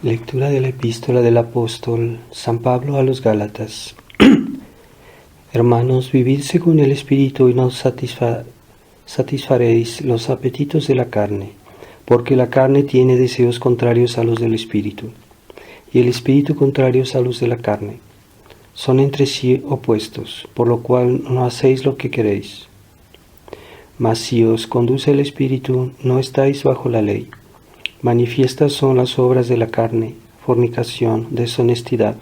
Lectura de la epístola del apóstol San Pablo a los Gálatas. Hermanos, vivid según el Espíritu y no satisfaréis los apetitos de la carne, porque la carne tiene deseos contrarios a los del Espíritu, y el Espíritu contrarios a los de la carne. Son entre sí opuestos, por lo cual no hacéis lo que queréis. Mas si os conduce el Espíritu, no estáis bajo la ley. Manifiestas son las obras de la carne: fornicación, deshonestidad,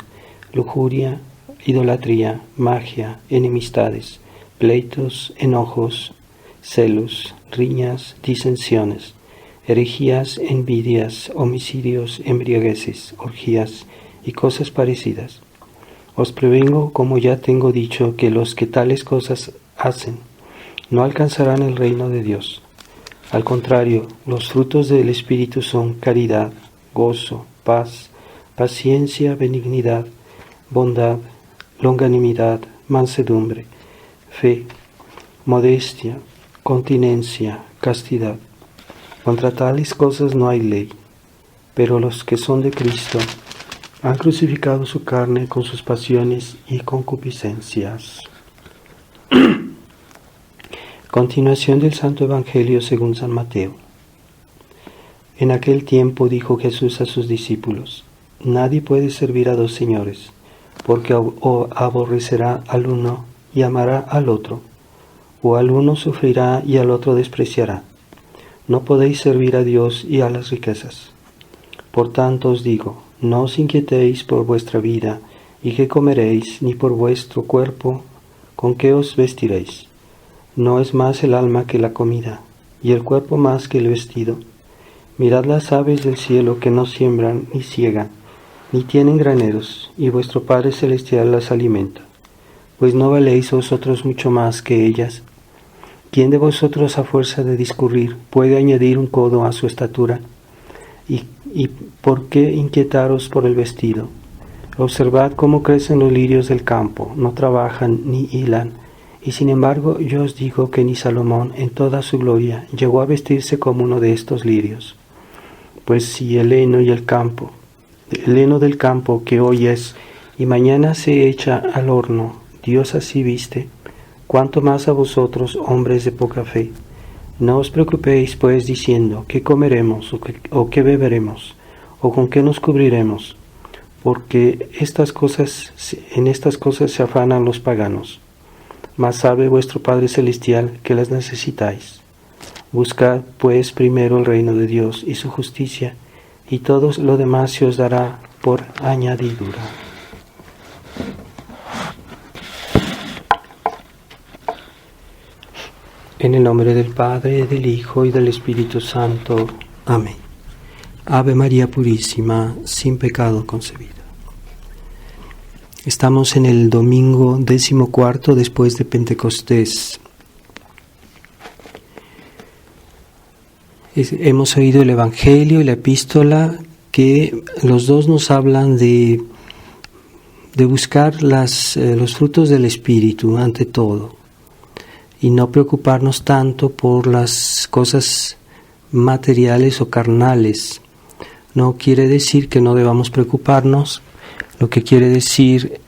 lujuria, idolatría, magia, enemistades, pleitos, enojos, celos, riñas, disensiones, herejías, envidias, homicidios, embriagueces, orgías y cosas parecidas. Os prevengo, como ya tengo dicho, que los que tales cosas hacen no alcanzarán el reino de Dios. Al contrario, los frutos del Espíritu son caridad, gozo, paz, paciencia, benignidad, bondad, longanimidad, mansedumbre, fe, modestia, continencia, castidad. Contra tales cosas no hay ley, pero los que son de Cristo han crucificado su carne con sus pasiones y concupiscencias. Continuación del Santo Evangelio según San Mateo. En aquel tiempo dijo Jesús a sus discípulos: Nadie puede servir a dos señores, porque o aborrecerá al uno y amará al otro, o al uno sufrirá y al otro despreciará. No podéis servir a Dios y a las riquezas. Por tanto os digo, no os inquietéis por vuestra vida, y qué comeréis, ni por vuestro cuerpo, con qué os vestiréis. ¿No es más el alma que la comida, y el cuerpo más que el vestido? Mirad las aves del cielo, que no siembran ni siegan, ni tienen graneros, y vuestro Padre Celestial las alimenta. Pues ¿no valéis vosotros mucho más que ellas? ¿Quién de vosotros, a fuerza de discurrir, puede añadir un codo a su estatura? ¿Y por qué inquietaros por el vestido? Observad cómo crecen los lirios del campo, no trabajan ni hilan. Y sin embargo yo os digo que ni Salomón en toda su gloria llegó a vestirse como uno de estos lirios. Pues si el heno del campo que hoy es y mañana se echa al horno, Dios así viste, cuánto más a vosotros, hombres de poca fe. No os preocupéis pues diciendo qué comeremos o qué beberemos o con qué nos cubriremos, porque en estas cosas se afanan los paganos. Mas sabe vuestro Padre Celestial que las necesitáis. Buscad pues primero el reino de Dios y su justicia, y todo lo demás se os dará por añadidura. En el nombre del Padre, del Hijo y del Espíritu Santo. Amén. Ave María Purísima, sin pecado concebida. Estamos en el domingo 14 después de Pentecostés. Hemos oído el Evangelio y la epístola, que los dos nos hablan de buscar los frutos del Espíritu ante todo y no preocuparnos tanto por las cosas materiales o carnales. No quiere decir que no debamos preocuparnos. Lo que quiere decir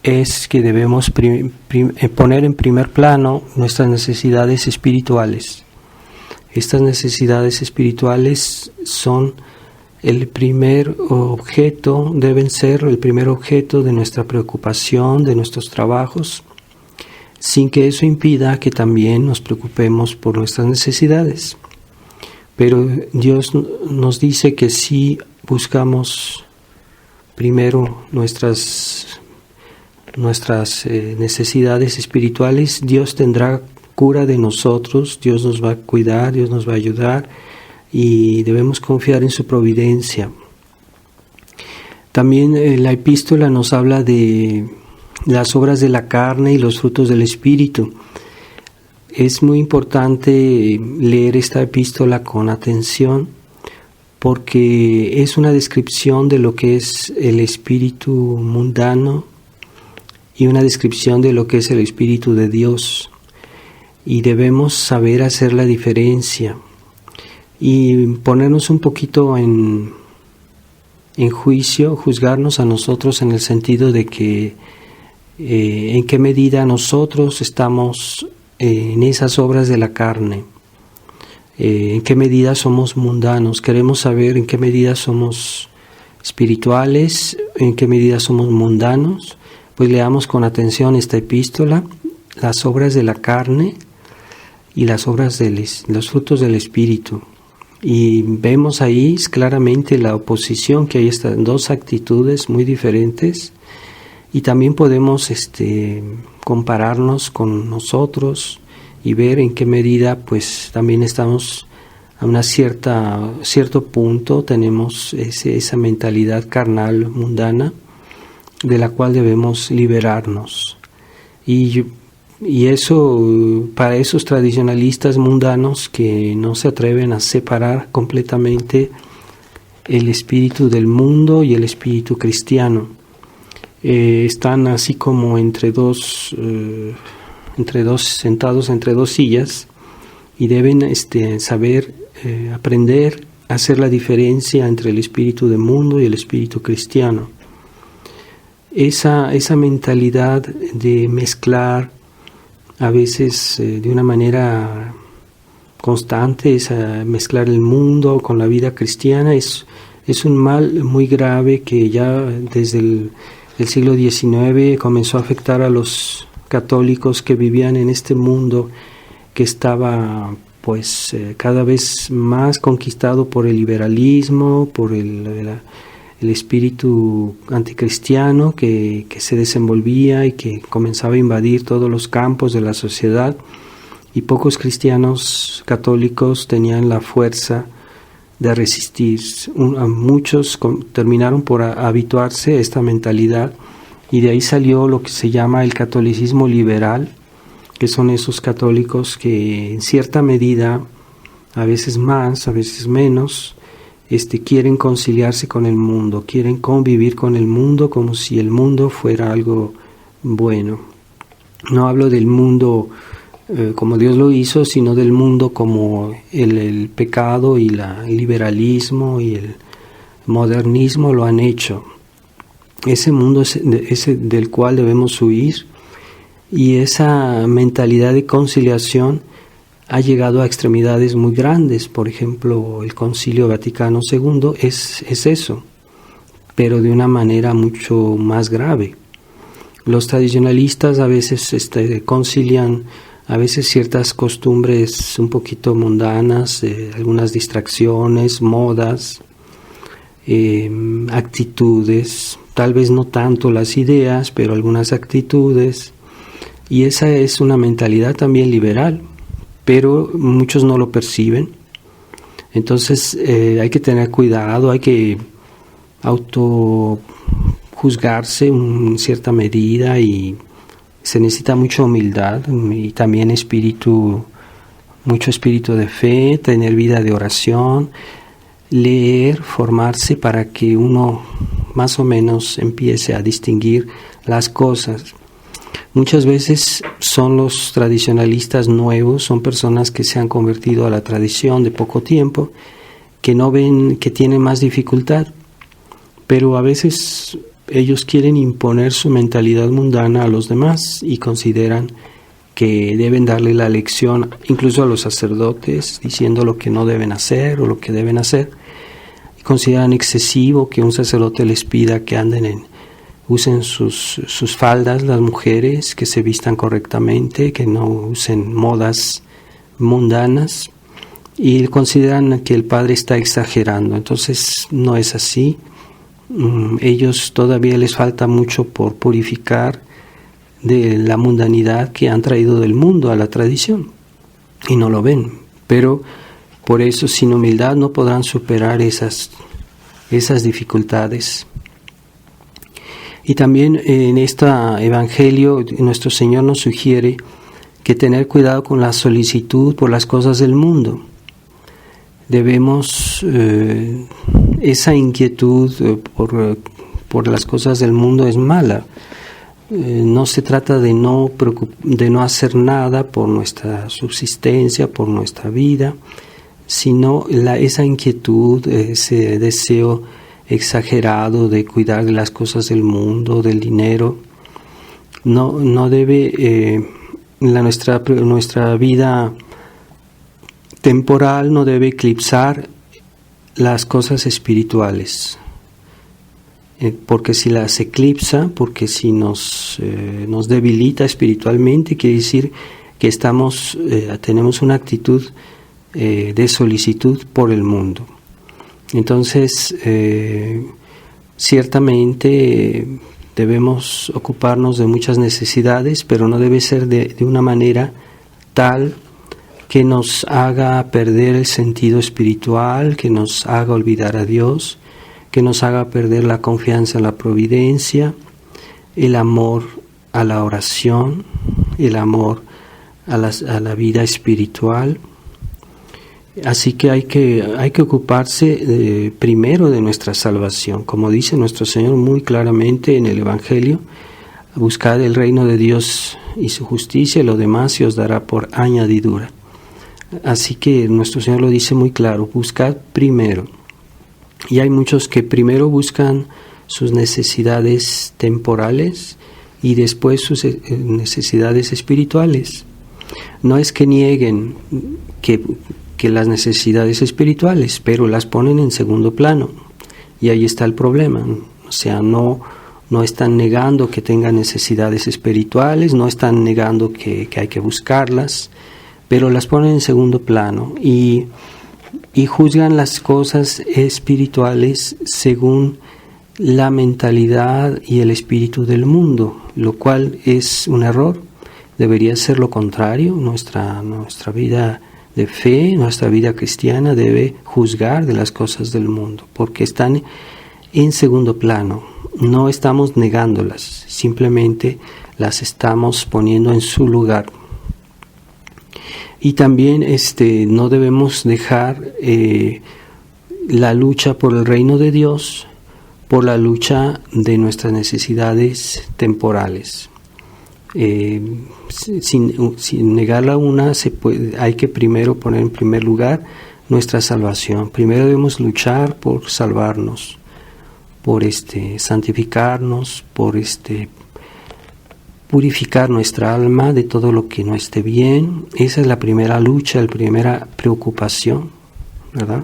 es que debemos poner en primer plano nuestras necesidades espirituales. Estas necesidades espirituales son deben ser el primer objeto de nuestra preocupación, de nuestros trabajos, sin que eso impida que también nos preocupemos por nuestras necesidades. Pero Dios nos dice que si buscamos primero nuestras necesidades espirituales, Dios tendrá cura de nosotros, Dios nos va a cuidar, Dios nos va a ayudar y debemos confiar en su providencia. También la epístola nos habla de las obras de la carne y los frutos del Espíritu. Es muy importante leer esta epístola con atención, porque es una descripción de lo que es el espíritu mundano y una descripción de lo que es el Espíritu de Dios. Y debemos saber hacer la diferencia y ponernos un poquito en en juicio, juzgarnos a nosotros en el sentido de que en qué medida nosotros estamos en esas obras de la carne, en qué medida somos mundanos. Queremos saber en qué medida somos espirituales, en qué medida somos mundanos. Pues leamos con atención esta epístola, las obras de la carne y las obras los frutos del Espíritu. Y vemos ahí claramente la oposición, que hay estas dos actitudes muy diferentes, y también podemos compararnos con nosotros y ver en qué medida pues también estamos a cierto punto, tenemos esa mentalidad carnal, mundana, de la cual debemos liberarnos. Y eso, para esos tradicionalistas mundanos que no se atreven a separar completamente el espíritu del mundo y el espíritu cristiano, están así como sentados entre dos sillas, y deben saber aprender a hacer la diferencia entre el espíritu del mundo y el espíritu cristiano. Esa mentalidad de mezclar a veces de una manera constante, mezclar el mundo con la vida cristiana, es un mal muy grave que ya desde el siglo XIX comenzó a afectar a los católicos que vivían en este mundo que estaba pues cada vez más conquistado por el liberalismo, por el espíritu anticristiano que se desenvolvía y que comenzaba a invadir todos los campos de la sociedad, y pocos cristianos católicos tenían la fuerza de resistir. Muchos terminaron por habituarse a esta mentalidad, y de ahí salió lo que se llama el catolicismo liberal, que son esos católicos que en cierta medida, a veces más, a veces menos, quieren conciliarse con el mundo, quieren convivir con el mundo como si el mundo fuera algo bueno. No hablo del mundo como Dios lo hizo, sino del mundo como el pecado y el liberalismo y el modernismo lo han hecho. Ese mundo es ese del cual debemos huir, y esa mentalidad de conciliación ha llegado a extremidades muy grandes. Por ejemplo, el Concilio Vaticano II es eso, pero de una manera mucho más grave. Los tradicionalistas a veces concilian a veces ciertas costumbres un poquito mundanas, algunas distracciones, modas, actitudes, tal vez no tanto las ideas, pero algunas actitudes, y esa es una mentalidad también liberal, pero muchos no lo perciben. Entonces hay que tener cuidado, hay que autojuzgarse en cierta medida, y se necesita mucha humildad y también mucho espíritu de fe, tener vida de oración, leer, formarse para que uno más o menos empiece a distinguir las cosas. Muchas veces son los tradicionalistas nuevos, son personas que se han convertido a la tradición de poco tiempo, que no ven que tienen más dificultad, pero a veces ellos quieren imponer su mentalidad mundana a los demás y consideran que deben darle la lección incluso a los sacerdotes, diciendo lo que no deben hacer o lo que deben hacer. Y consideran excesivo que un sacerdote les pida que usen sus faldas, las mujeres, que se vistan correctamente, que no usen modas mundanas, y consideran que el padre está exagerando. Entonces no es así. Ellos todavía les falta mucho por purificar de la mundanidad que han traído del mundo a la tradición, y no lo ven. Pero por eso, sin humildad, no podrán superar esas dificultades. Y también en este Evangelio nuestro Señor nos sugiere que tener cuidado con la solicitud por las cosas del mundo. Debemos, esa inquietud por las cosas del mundo es mala. No se trata de no hacer nada por nuestra subsistencia, por nuestra vida, sino esa inquietud, ese deseo exagerado de cuidar de las cosas del mundo, del dinero. No debe, nuestra vida temporal no debe eclipsar las cosas espirituales. Porque si las eclipsa, porque si nos debilita espiritualmente, quiere decir que tenemos una actitud de solicitud por el mundo. Entonces, ciertamente debemos ocuparnos de muchas necesidades, pero no debe ser de una manera tal que nos haga perder el sentido espiritual, que nos haga olvidar a Dios, que nos haga perder la confianza en la providencia, el amor a la oración, el amor a la vida espiritual. Así que hay que ocuparse primero de nuestra salvación, como dice nuestro Señor muy claramente en el Evangelio: buscad el reino de Dios y su justicia, y lo demás se os dará por añadidura. Así que nuestro Señor lo dice muy claro: buscad primero. Y hay muchos que primero buscan sus necesidades temporales y después sus necesidades espirituales. No es que nieguen que las necesidades espirituales, pero las ponen en segundo plano. Y ahí está el problema. O sea, no están negando que tengan necesidades espirituales, no están negando que hay que buscarlas, pero las ponen en segundo plano y juzgan las cosas espirituales según la mentalidad y el espíritu del mundo, lo cual es un error. Debería ser lo contrario. Nuestra vida de fe, nuestra vida cristiana debe juzgar de las cosas del mundo, porque están en segundo plano. No estamos negándolas, simplemente las estamos poniendo en su lugar. Y también no debemos dejar la lucha por el reino de Dios por la lucha de nuestras necesidades temporales. Sin negarla una, hay que primero poner en primer lugar nuestra salvación. Primero debemos luchar por salvarnos, por santificarnos, por purificar nuestra alma de todo lo que no esté bien. Esa es la primera lucha, la primera preocupación, ¿verdad?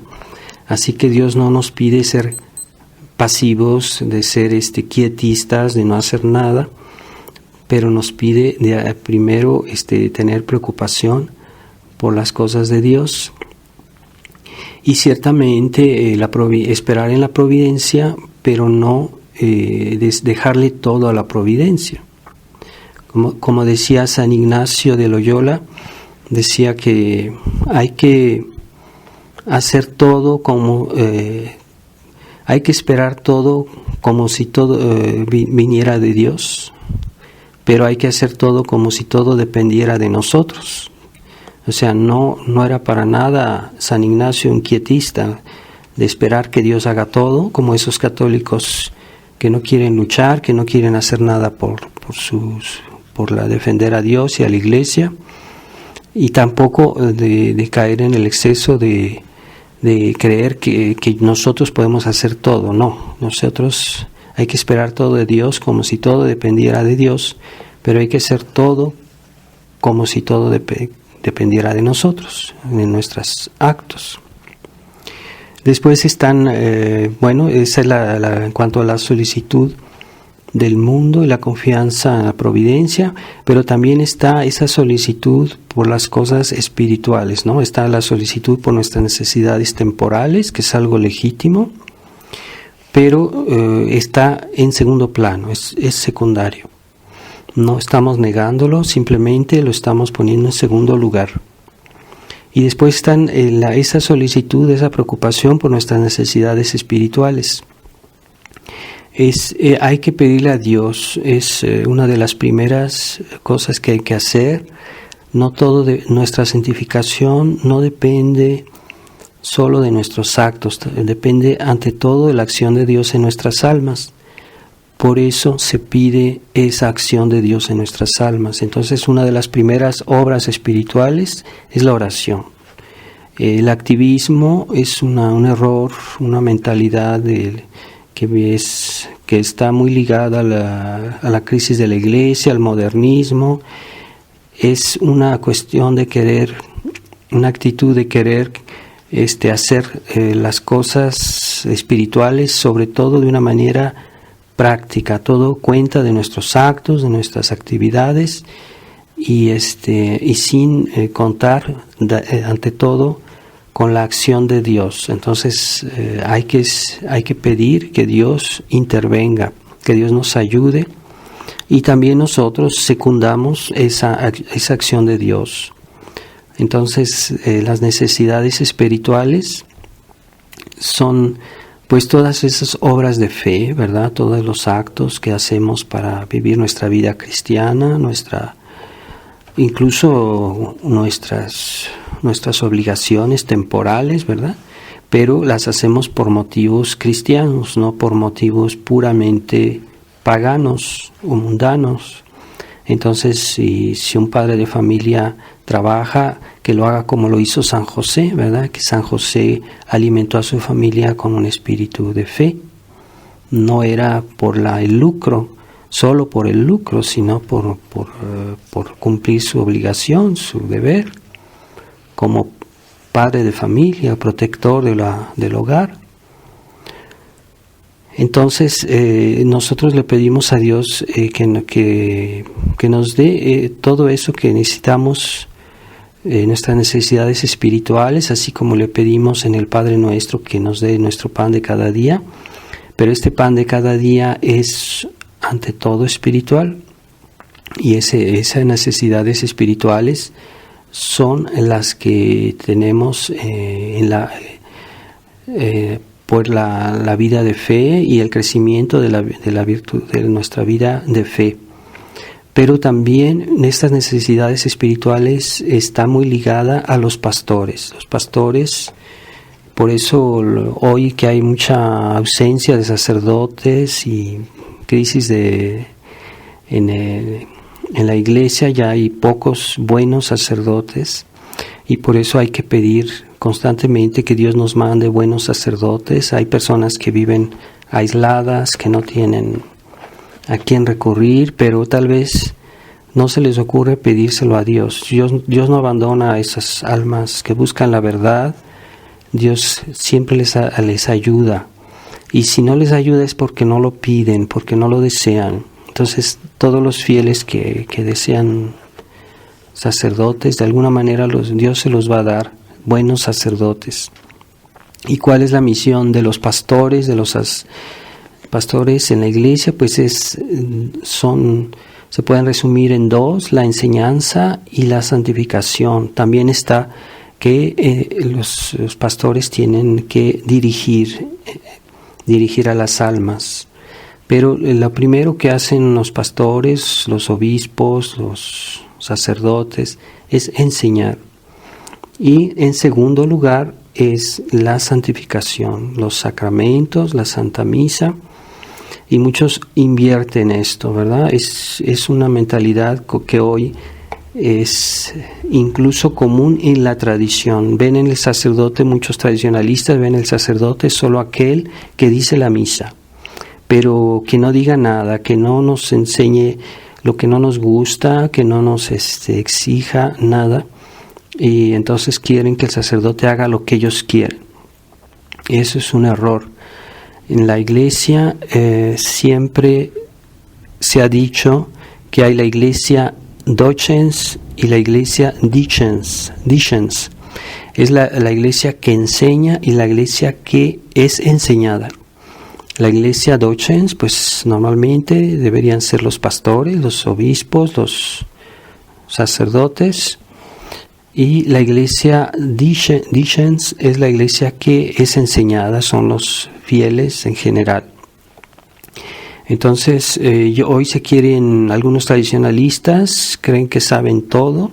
Así que Dios no nos pide ser pasivos, de ser quietistas, de no hacer nada, pero nos pide primero tener preocupación por las cosas de Dios y ciertamente esperar en la providencia, pero no dejarle todo a la providencia. Como decía San Ignacio de Loyola, decía que hay que hacer todo hay que esperar todo como si todo viniera de Dios, pero hay que hacer todo como si todo dependiera de nosotros. O sea, no era para nada San Ignacio un quietista de esperar que Dios haga todo, como esos católicos que no quieren luchar, que no quieren hacer nada por defender a Dios y a la Iglesia, y tampoco de caer en el exceso de creer que nosotros podemos hacer todo. No, nosotros hay que esperar todo de Dios como si todo dependiera de Dios, pero hay que hacer todo como si todo dependiera de nosotros, de nuestros actos. Después están, esa es en cuanto a la solicitud del mundo y la confianza en la providencia, pero también está esa solicitud por las cosas espirituales, ¿no? Está la solicitud por nuestras necesidades temporales, que es algo legítimo, pero está en segundo plano, es secundario. No estamos negándolo, simplemente lo estamos poniendo en segundo lugar. Y después están esa solicitud, esa preocupación por nuestras necesidades espirituales. Hay que pedirle a Dios, es una de las primeras cosas que hay que hacer. No todo de nuestra santificación no depende solo de nuestros actos, depende ante todo de la acción de Dios en nuestras almas. Por eso se pide esa acción de Dios en nuestras almas. Entonces, una de las primeras obras espirituales es la oración. El activismo es un error, una mentalidad que está muy ligada a la crisis de la Iglesia, al modernismo. Es una cuestión de querer, una actitud de querer hacer las cosas espirituales, sobre todo de una manera práctica. Todo cuenta de nuestros actos, de nuestras actividades, y sin contar ante todo con la acción de Dios. Entonces hay que pedir que Dios intervenga, que Dios nos ayude, y también nosotros secundamos esa acción de Dios. Entonces las necesidades espirituales son pues todas esas obras de fe, ¿verdad? Todos los actos que hacemos para vivir nuestra vida cristiana, incluso nuestras obligaciones temporales, ¿verdad? Pero las hacemos por motivos cristianos, no por motivos puramente paganos o mundanos. Entonces, si un padre de familia trabaja, que lo haga como lo hizo San José, ¿verdad? Que San José alimentó a su familia con un espíritu de fe. No era por el lucro, solo por el lucro, sino por cumplir su obligación, su deber, como padre de familia, protector del hogar. Entonces nosotros le pedimos a Dios que nos dé todo eso que necesitamos, nuestras necesidades espirituales, así como le pedimos en el Padre Nuestro que nos dé nuestro pan de cada día. Pero este pan de cada día es ante todo espiritual, y esas necesidades espirituales son las que tenemos por la vida de fe y el crecimiento de la virtud de nuestra vida de fe. Pero también estas necesidades espirituales está muy ligada a los pastores. Los pastores, por eso hoy que hay mucha ausencia de sacerdotes y crisis en la iglesia, ya hay pocos buenos sacerdotes, y por eso hay que pedir constantemente que Dios nos mande buenos sacerdotes. Hay personas que viven aisladas, que no tienen a quién recurrir, pero tal vez no se les ocurre pedírselo a Dios. Dios no abandona a esas almas que buscan la verdad. Dios siempre les ayuda, y si no les ayuda es porque no lo piden, porque no lo desean. Entonces todos los fieles que desean sacerdotes, de alguna manera Dios se los va a dar, buenos sacerdotes. ¿Y cuál es la misión de los pastores, pastores en la iglesia? Pues se pueden resumir en dos: la enseñanza y la santificación. También está que los pastores tienen que dirigir a las almas. Pero lo primero que hacen los pastores, los obispos, los sacerdotes, es enseñar. Y en segundo lugar es la santificación, los sacramentos, la Santa Misa. Y muchos invierten esto, ¿verdad? Es una mentalidad que hoy es incluso común en la tradición. Ven en el sacerdote, muchos tradicionalistas ven el sacerdote solo aquel que dice la misa, pero que no diga nada, que no nos enseñe lo que no nos gusta, que no nos exija nada, y entonces quieren que el sacerdote haga lo que ellos quieren. Eso es un error. En la iglesia siempre se ha dicho que hay la iglesia docens y la iglesia dicens. Es la iglesia que enseña y la iglesia que es enseñada. La iglesia docens, pues normalmente deberían ser los pastores, los obispos, los sacerdotes. Y la iglesia dicens es la iglesia que es enseñada, son los fieles en general. Entonces, hoy se quieren, algunos tradicionalistas creen que saben todo,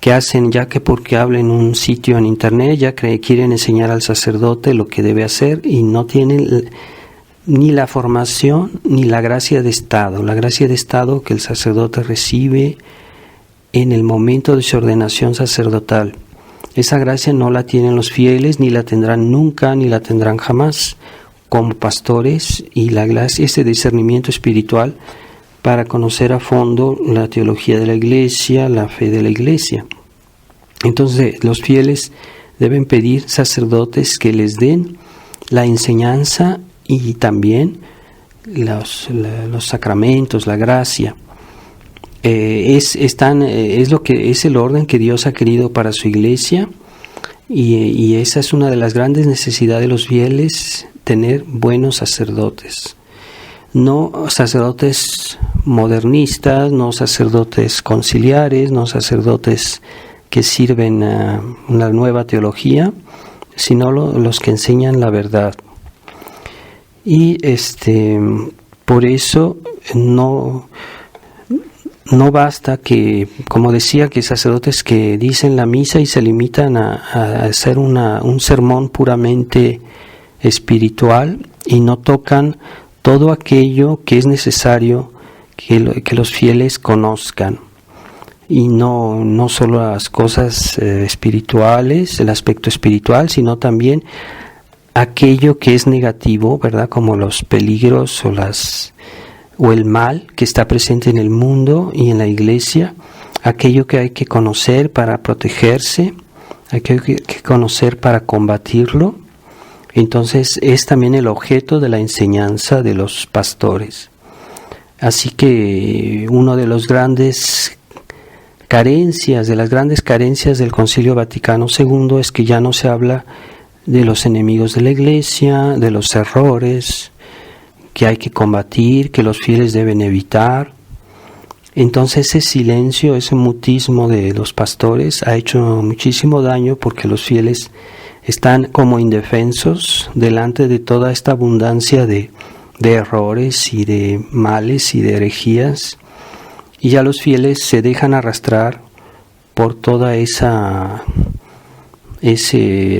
que hacen ya que porque hablen en un sitio en internet, ya quieren enseñar al sacerdote lo que debe hacer, y no tienen ni la formación ni la gracia de Estado. La gracia de Estado que el sacerdote recibe en el momento de su ordenación sacerdotal. Esa gracia no la tienen los fieles, ni la tendrán nunca, ni la tendrán jamás. como pastores y la gracia, ese discernimiento espiritual para conocer a fondo la teología de la Iglesia, la fe de la Iglesia. Entonces los fieles deben pedir sacerdotes que les den la enseñanza y también los sacramentos, la gracia. Es lo que es el orden que Dios ha querido para su Iglesia, y esa es una de las grandes necesidades de los fieles, tener buenos sacerdotes. No sacerdotes modernistas, no sacerdotes conciliares, no sacerdotes que sirven a una nueva teología, sino los que enseñan la verdad. Y por eso no basta que, como decía, que sacerdotes que dicen la misa y se limitan a hacer un sermón puramente espiritual y no tocan todo aquello que es necesario que los fieles conozcan. Y no solo las cosas espirituales, el aspecto espiritual, sino también aquello que es negativo, ¿verdad? Como los peligros o el mal que está presente en el mundo y en la Iglesia, aquello que hay que conocer para protegerse, aquello que hay que conocer para combatirlo. Entonces es también el objeto de la enseñanza de los pastores. Así que una de las grandes carencias del Concilio Vaticano II es que ya no se habla de los enemigos de la Iglesia, de los errores que hay que combatir, que los fieles deben evitar. Entonces ese silencio, ese mutismo de los pastores ha hecho muchísimo daño, porque los fieles están como indefensos delante de toda esta abundancia de errores y de males y de herejías, y ya los fieles se dejan arrastrar por toda ese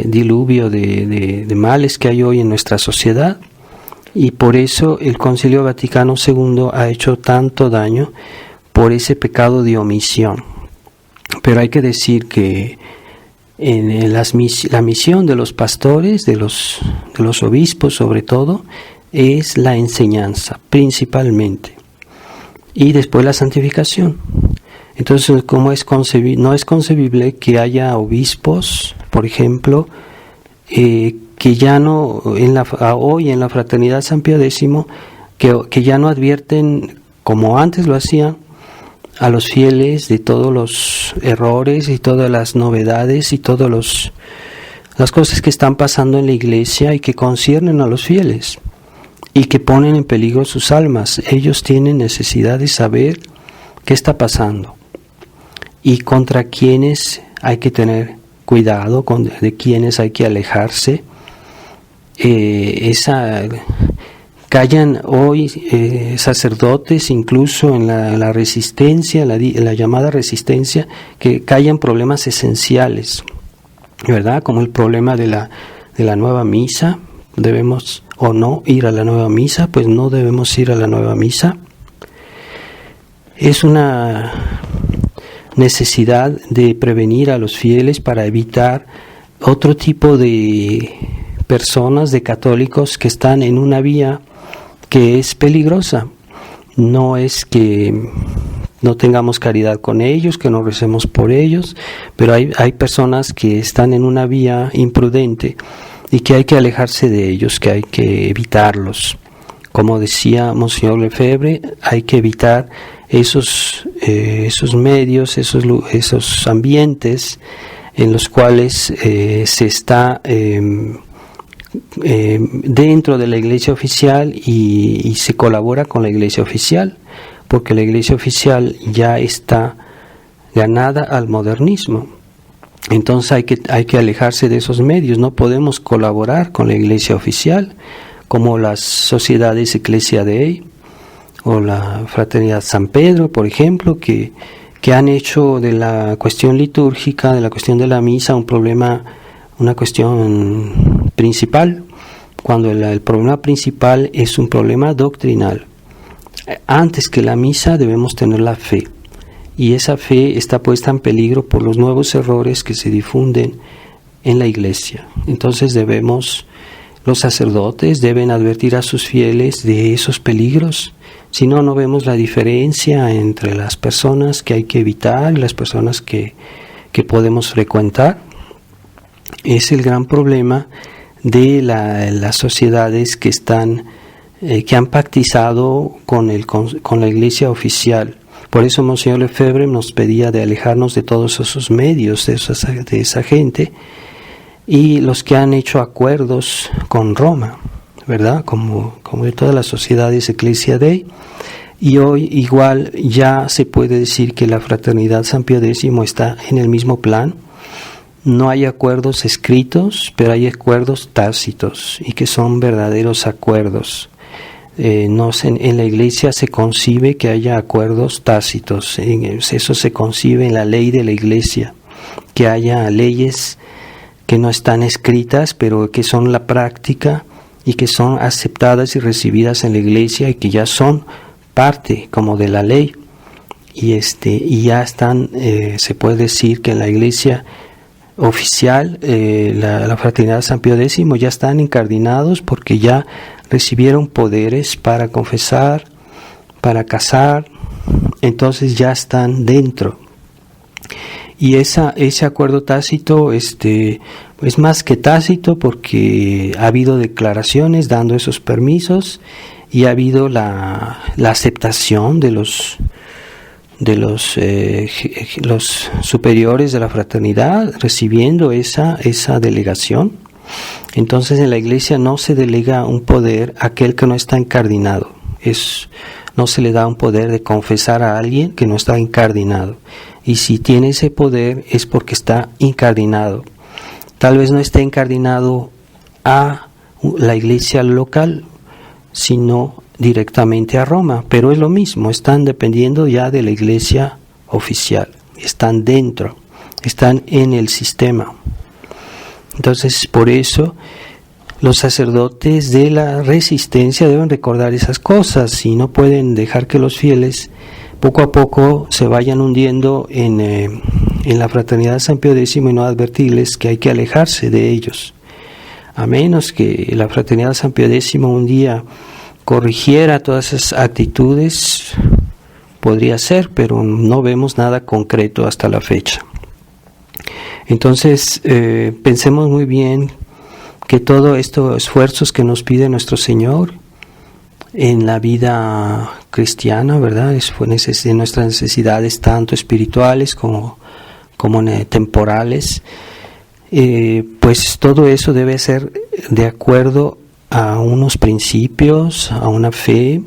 diluvio de males que hay hoy en nuestra sociedad. Y por eso el Concilio Vaticano II ha hecho tanto daño, por ese pecado de omisión. Pero hay que decir que en la misión de los pastores, de los obispos sobre todo, es la enseñanza principalmente, y después la santificación. Entonces, no es concebible que haya obispos, por ejemplo, que ya no, hoy en la Fraternidad San Pío X, que ya no advierten, como antes lo hacían, a los fieles de todos los errores y todas las novedades y todas las cosas que están pasando en la Iglesia y que conciernen a los fieles y que ponen en peligro sus almas. Ellos tienen necesidad de saber qué está pasando y contra quiénes hay que tener cuidado, de quiénes hay que alejarse. Callan hoy sacerdotes, incluso en la resistencia, la llamada resistencia, que callan problemas esenciales, ¿verdad? Como el problema de la nueva misa. ¿Debemos o no ir a la nueva misa? Pues no debemos ir a la nueva misa. Es una necesidad de prevenir a los fieles para evitar otro tipo de personas, de católicos que están en una vía que es peligrosa. No es que no tengamos caridad con ellos, que no recemos por ellos, pero hay personas que están en una vía imprudente y que hay que alejarse de ellos, que hay que evitarlos. Como decía Monseñor Lefebvre, hay que evitar esos medios, esos ambientes en los cuales se está dentro de la Iglesia oficial y se colabora con la Iglesia oficial, porque la Iglesia oficial ya está ganada al modernismo. Entonces hay que alejarse de esos medios. No podemos colaborar con la Iglesia oficial, como las sociedades Ecclesia Dei o la Fraternidad San Pedro, por ejemplo, que han hecho de la cuestión litúrgica, de la cuestión de la misa, una cuestión principal, cuando el problema principal es un problema doctrinal. Antes que la misa debemos tener la fe, y esa fe está puesta en peligro por los nuevos errores que se difunden en la Iglesia. Entonces debemos Los sacerdotes deben advertir a sus fieles de esos peligros. Si no, no vemos la diferencia entre las personas que hay que evitar y las personas que podemos frecuentar. Es el gran problema de las sociedades que han pactizado con la Iglesia oficial. Por eso Monseñor Lefebvre nos pedía de alejarnos de todos esos medios, de esa gente, y los que han hecho acuerdos con Roma, ¿verdad? Como de todas las sociedades Ecclesia Dei. Y hoy igual ya se puede decir que la Fraternidad San Pío X está en el mismo plan. No hay acuerdos escritos, pero hay acuerdos tácitos y que son verdaderos acuerdos. En la Iglesia se concibe que haya acuerdos tácitos. Eso se concibe en la ley de la Iglesia, que haya leyes que no están escritas, pero que son la práctica y que son aceptadas y recibidas en la Iglesia y que ya son parte como de la ley, y ya están, se puede decir que en la Iglesia oficial, la Fraternidad San Pío X, ya están incardinados porque ya recibieron poderes para confesar, para casar, entonces ya están dentro. Y ese acuerdo tácito es más que tácito, porque ha habido declaraciones dando esos permisos y ha habido la aceptación de los superiores de la fraternidad recibiendo esa delegación. Entonces en la Iglesia no se delega un poder a aquel que no está incardinado. No se le da un poder de confesar a alguien que no está incardinado. Y si tiene ese poder es porque está incardinado. Tal vez no esté incardinado a la Iglesia local, sino directamente a Roma, pero es lo mismo, están dependiendo ya de la Iglesia oficial, están dentro, están en el sistema. Entonces, por eso los sacerdotes de la resistencia deben recordar esas cosas y no pueden dejar que los fieles poco a poco se vayan hundiendo en la Fraternidad San Pío X y no advertirles que hay que alejarse de ellos. A menos que la Fraternidad San Pío X un día corrigiera todas esas actitudes, podría ser, pero no vemos nada concreto hasta la fecha. Entonces, pensemos muy bien que todos estos esfuerzos que nos pide nuestro Señor en la vida cristiana, ¿verdad? De nuestras necesidades tanto espirituales como temporales, pues todo eso debe ser de acuerdo a unos principios, a una fe,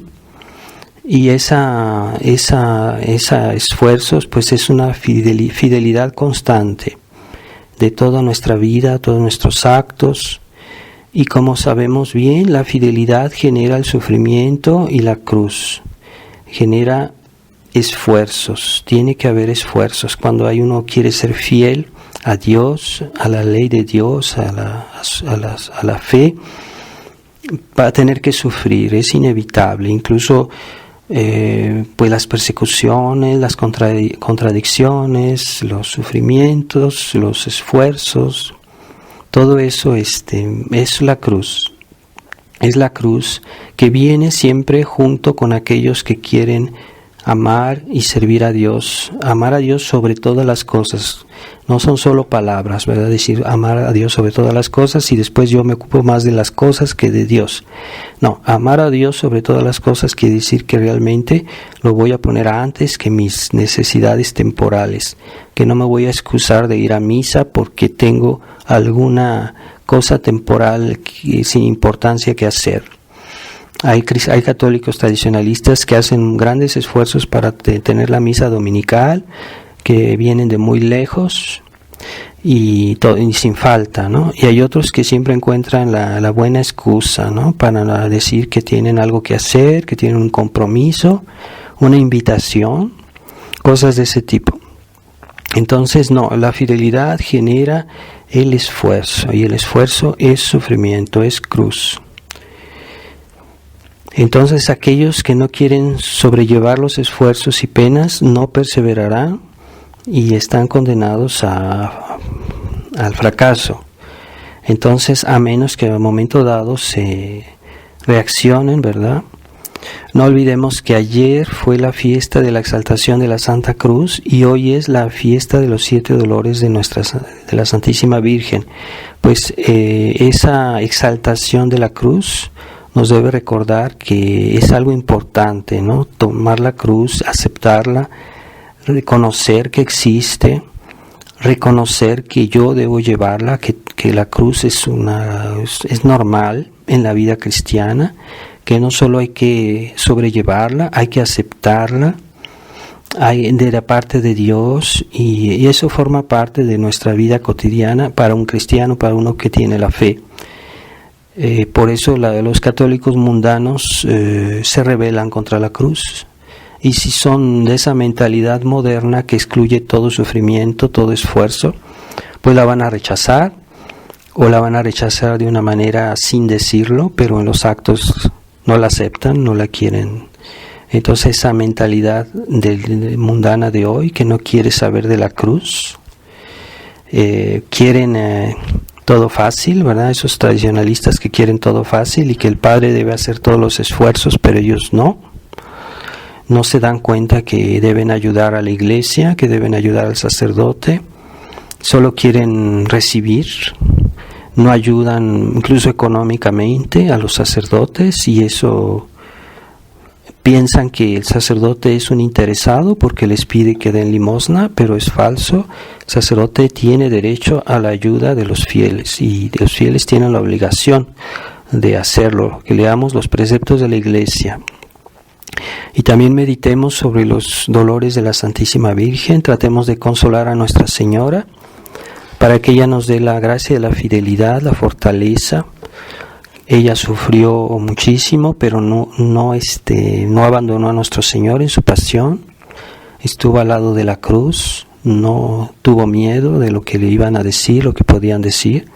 y esa esfuerzos pues es una fidelidad constante de toda nuestra vida, todos nuestros actos. Y como sabemos bien, la fidelidad genera el sufrimiento y la cruz genera esfuerzos. Tiene que haber esfuerzos cuando uno quiere ser fiel a Dios, a la ley de Dios, a la fe. Va a tener que sufrir, es inevitable. Incluso pues las persecuciones, las contradicciones, los sufrimientos, los esfuerzos, todo eso es la cruz. Es la cruz que viene siempre junto con aquellos que quieren amar y servir a Dios sobre todas las cosas. No son solo palabras, ¿verdad? Decir amar a Dios sobre todas las cosas y después yo me ocupo más de las cosas que de Dios. No, amar a Dios sobre todas las cosas quiere decir que realmente lo voy a poner antes que mis necesidades temporales, que no me voy a excusar de ir a misa porque tengo alguna cosa temporal sin importancia que hacer. Hay católicos tradicionalistas que hacen grandes esfuerzos para tener la misa dominical, que vienen de muy lejos y sin falta, ¿no? Y hay otros que siempre encuentran la buena excusa, ¿no? Para decir que tienen algo que hacer, que tienen un compromiso, una invitación, cosas de ese tipo. Entonces, no, la fidelidad genera el esfuerzo, y el esfuerzo es sufrimiento, es cruz. Entonces aquellos que no quieren sobrellevar los esfuerzos y penas no perseverarán y están condenados al fracaso. Entonces, a menos que en un momento dado se reaccionen, ¿verdad? No olvidemos que ayer fue la fiesta de la exaltación de la Santa Cruz y hoy es la fiesta de los 7 dolores de la Santísima Virgen. Pues esa exaltación de la cruz nos debe recordar que es algo importante, ¿no? Tomar la cruz, aceptarla, reconocer que existe, reconocer que yo debo llevarla, que la cruz es normal en la vida cristiana, que no solo hay que sobrellevarla, hay que aceptarla de la parte de Dios, y eso forma parte de nuestra vida cotidiana para un cristiano, para uno que tiene la fe. Por eso los católicos mundanos se rebelan contra la cruz, y si son de esa mentalidad moderna que excluye todo sufrimiento, todo esfuerzo, pues la van a rechazar, o la van a rechazar de una manera sin decirlo, pero en los actos no la aceptan, no la quieren. Entonces esa mentalidad mundana de hoy, que no quiere saber de la cruz, quieren todo fácil, ¿verdad? Esos tradicionalistas que quieren todo fácil y que el padre debe hacer todos los esfuerzos, pero ellos no se dan cuenta que deben ayudar a la iglesia, que deben ayudar al sacerdote, solo quieren recibir, no ayudan incluso económicamente a los sacerdotes, y eso piensan que el sacerdote es un interesado porque les pide que den limosna, pero es falso. El sacerdote tiene derecho a la ayuda de los fieles, y los fieles tienen la obligación de hacerlo. Que leamos los preceptos de la iglesia. Y también meditemos sobre los dolores de la Santísima Virgen, tratemos de consolar a Nuestra Señora, para que ella nos dé la gracia de la fidelidad, la fortaleza. Ella sufrió muchísimo, pero no abandonó a nuestro Señor en su pasión. Estuvo al lado de la cruz, no tuvo miedo de lo que le iban a decir, lo que podían decir,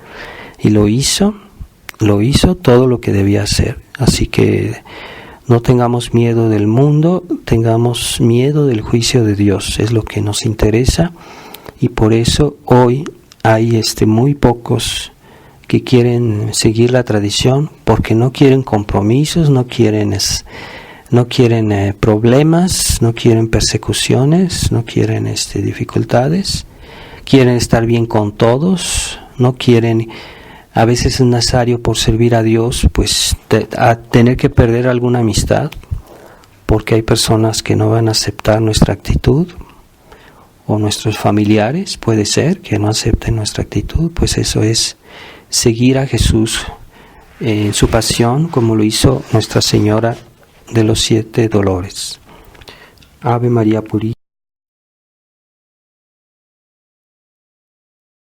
y lo hizo todo lo que debía hacer. Así que no tengamos miedo del mundo, tengamos miedo del juicio de Dios, es lo que nos interesa, y por eso hoy hay muy pocos que quieren seguir la tradición, porque no quieren compromisos, no quieren problemas, no quieren persecuciones, no quieren dificultades, quieren estar bien con todos, no quieren. A veces es necesario, por servir a Dios, pues tener que perder alguna amistad, porque hay personas que no van a aceptar nuestra actitud, o nuestros familiares, puede ser, que no acepten nuestra actitud. Pues eso es seguir a Jesús en su pasión, como lo hizo Nuestra Señora de los 7 dolores. Ave María Purísima.